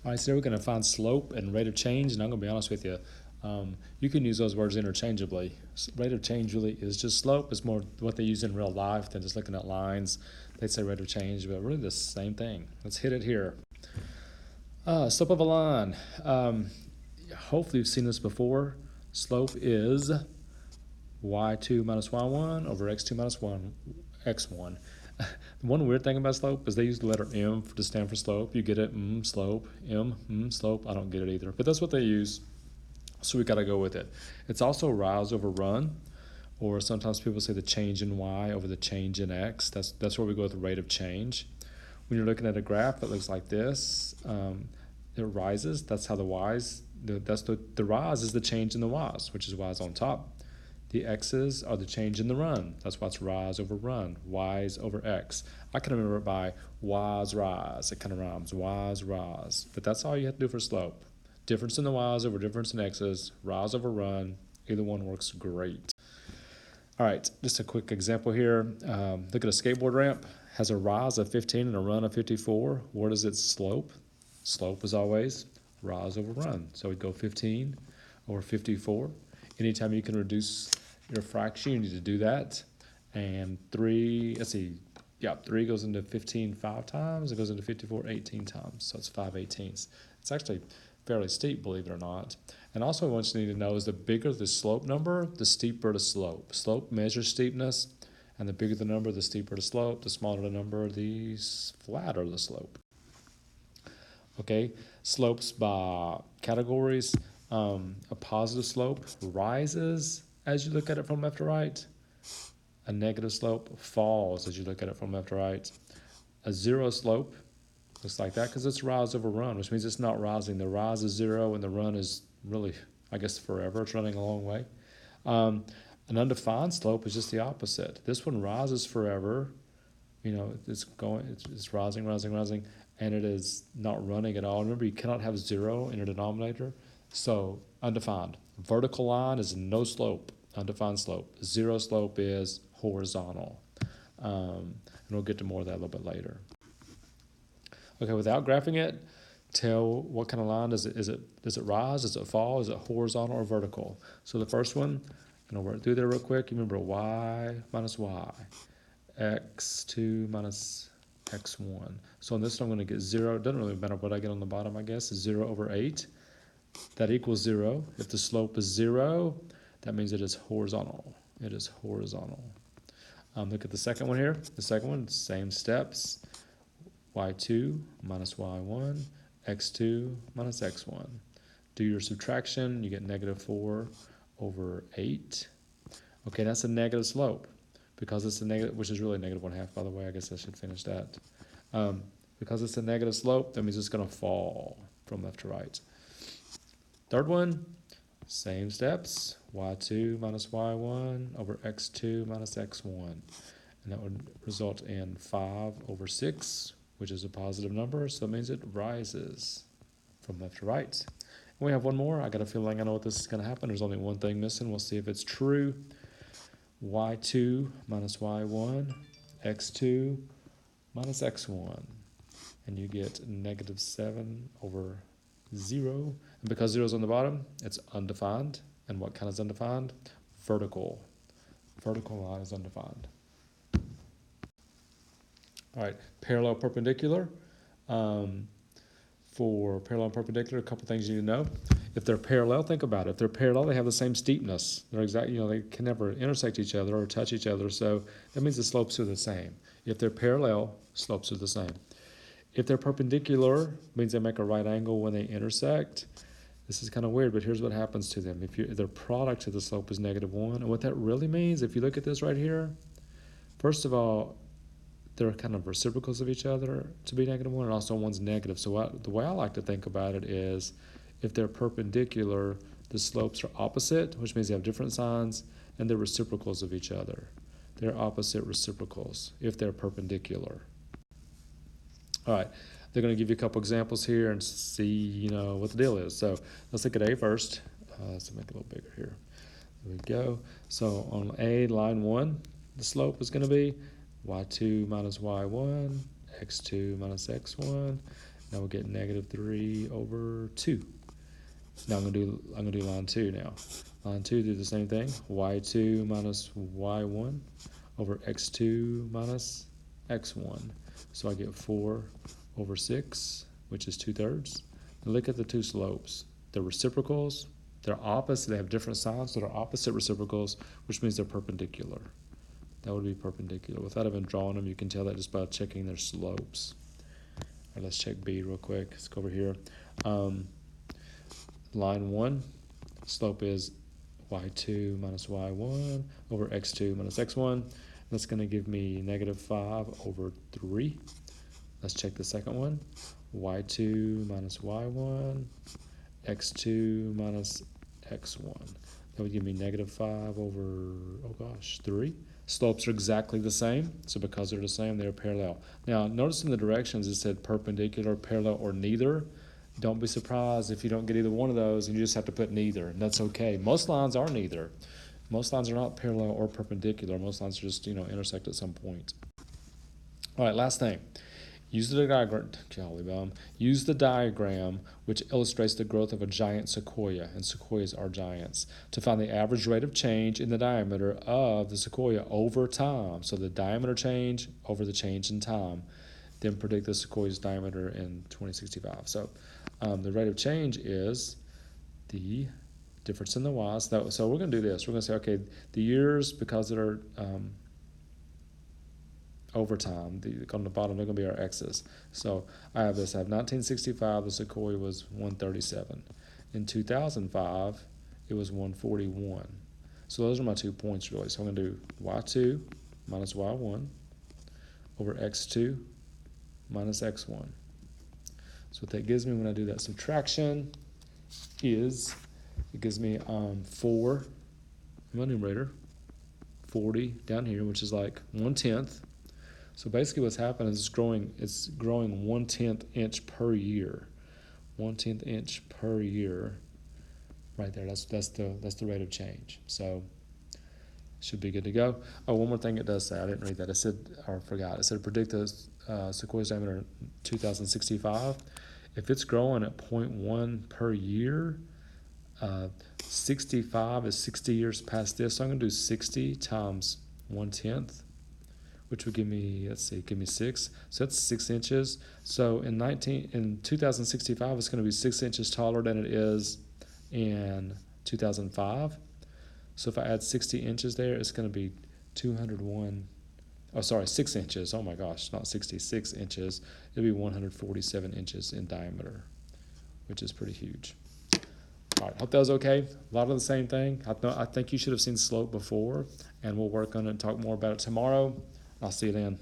All right, so we're going to find slope and rate of change, and I'm going to be honest with you. You can use those words interchangeably. Rate of change really is just slope. It's more what they use in real life than just looking at lines. They'd say rate of change, but really the same thing. Let's hit it here. Slope of a line. Hopefully you've seen this before. Slope is y2 minus y1 over x2 minus 1, x1. The one weird thing about slope is they use the letter M to stand for slope. You get it, slope, slope. I don't get it either, but that's what they use. So we got to go with it. It's also rise over run, or sometimes people say the change in y over the change in x. That's where we go with the rate of change. When you're looking at a graph that looks like this, it rises. That's how the y's. The rise is the change in the y's, which is y's on top. The x's are the change in the run. That's why it's rise over run, y's over x. I can remember it by y's rise. It kind of rhymes, y's rise. But that's all you have to do for slope. Difference in the y's over difference in x's, rise over run. Either one works great. All right, just a quick example here. Look at a skateboard ramp. Has a rise of 15 and a run of 54. What is its slope? Slope is always rise over run. So we'd go 15 over 54. Anytime you can reduce your fraction, you need to do that. And 3 goes into 15 5 times. It goes into 54 18 times. So it's 5/18. It's actually fairly steep, believe it or not. And also what you need to know is the bigger the slope number, the steeper the slope. Slope measures steepness, and the bigger the number, the steeper the slope. The smaller the number, the flatter the slope. Okay, slopes by categories. A positive slope rises as you look at it from left to right. A negative slope falls as you look at it from left to right. A zero slope looks like that because it's rise over run, which means it's not rising. The rise is zero and the run is really, I guess, forever. It's running a long way. An undefined slope is just the opposite. This one rises forever. You know, it's rising, and it is not running at all. Remember, you cannot have zero in your denominator. So undefined. Vertical line is no slope, undefined slope. Zero slope is horizontal. And we'll get to more of that a little bit later. Okay, without graphing it, tell what kind of line does it rise, does it fall, is it horizontal or vertical? So the first one, I'm gonna work through there real quick. You remember y minus y, x2 minus x1. So on this one I'm gonna get 0. It doesn't really matter what I get on the bottom, I guess. 0 over 8. That equals 0. If the slope is 0, that means it is horizontal. It is horizontal. Look at the second one here. The second one, same steps. y2 minus y1, x2 minus x1. Do your subtraction, you get negative 4 over 8. Okay, that's a negative slope because it's a negative, which is really negative 1/2, by the way. I guess I should finish that. Because it's a negative slope, that means it's going to fall from left to right. Third one, same steps, y2 minus y1 over x2 minus x1. And that would result in 5 over 6, which is a positive number, so that means it rises from left to right. And we have one more. I got a feeling I know what this is going to happen. There's only one thing missing. We'll see if it's true. y2 minus y1, x2 minus x1. And you get negative 7 over 0. And because 0 is on the bottom, it's undefined. And what kind is undefined? Vertical. Vertical line is undefined. All right, parallel perpendicular. For parallel and perpendicular, a couple things you need to know. If they're parallel, think about it. If they're parallel, they have the same steepness. They're they can never intersect each other or touch each other, so that means the slopes are the same. If they're parallel, slopes are the same. If they're perpendicular, means they make a right angle when they intersect. This is kind of weird, but here's what happens to them. If their product of the slope is -1, and what that really means, if you look at this right here, first of all, they're kind of reciprocals of each other to be -1, and also one's negative. So the way I like to think about it is, if they're perpendicular, the slopes are opposite, which means they have different signs, and they're reciprocals of each other. They're opposite reciprocals if they're perpendicular. All right, they're going to give you a couple examples here and see, what the deal is. So let's look at A first. Let's make it a little bigger here. There we go. So on A, line 1, the slope is going to be y2 minus y1, x2 minus x1. Now we'll get negative 3 over 2. Now I'm gonna do line 2 now. Line 2, do the same thing. Y2 minus y1 over x2 minus x1. So I get 4 over 6, which is 2/3. Now look at the two slopes. The reciprocals, they're opposite. They have different signs, so they're opposite reciprocals, which means they're perpendicular. That would be perpendicular. Without even drawing them, you can tell that just by checking their slopes. All right, let's check B real quick. Let's go over here. Line 1, slope is y2 minus y1 over x2 minus x1. That's going to give me negative 5 over 3. Let's check the second one. Y2 minus y1, x2 minus x1. That would give me negative 5 over, 3. Slopes are exactly the same, so because they're the same, they're parallel. Now, notice in the directions it said perpendicular, parallel, or neither. Don't be surprised if you don't get either one of those and you just have to put neither, and that's okay. Most lines are neither. Most lines are not parallel or perpendicular. Most lines are just, intersect at some point. All right, last thing. Use the diagram which illustrates the growth of a giant sequoia, and sequoias are giants, to find the average rate of change in the diameter of the sequoia over time. So the diameter change over the change in time. Then predict the sequoia's diameter in 2065. So the rate of change is the difference in the y's. So we're going to do this. We're going to say, okay, the years, because they're over time, on the bottom, they're going to be our x's. So I have 1965, the sequoia was 137. In 2005, it was 141. So those are my 2 points, really. So I'm going to do y2 minus y1 over x2 minus x1. So what that gives me when I do that subtraction is, it gives me 4 in my numerator, 40 down here, which is like 1/10. So basically what's happening is it's growing 1/10 inch per year. 1/10 inch per year. Right there, that's the rate of change. So should be good to go. Oh, one more thing it does say, I didn't read that. It said predict the sequoia's diameter in 2065. If it's growing at 0.1 per year, 65 is 60 years past this. So I'm going to do 60 times 1/10, which would give me, give me 6. So that's 6 inches. So in 2065, it's going to be 6 inches taller than it is in 2005. So if I add 60 inches there, it's going to be 6 inches. Oh my gosh, not 66 inches. It'll be 147 inches in diameter, which is pretty huge. All right, hope that was okay. A lot of the same thing. I think you should have seen slope before, and we'll work on it and talk more about it tomorrow. I'll see you then.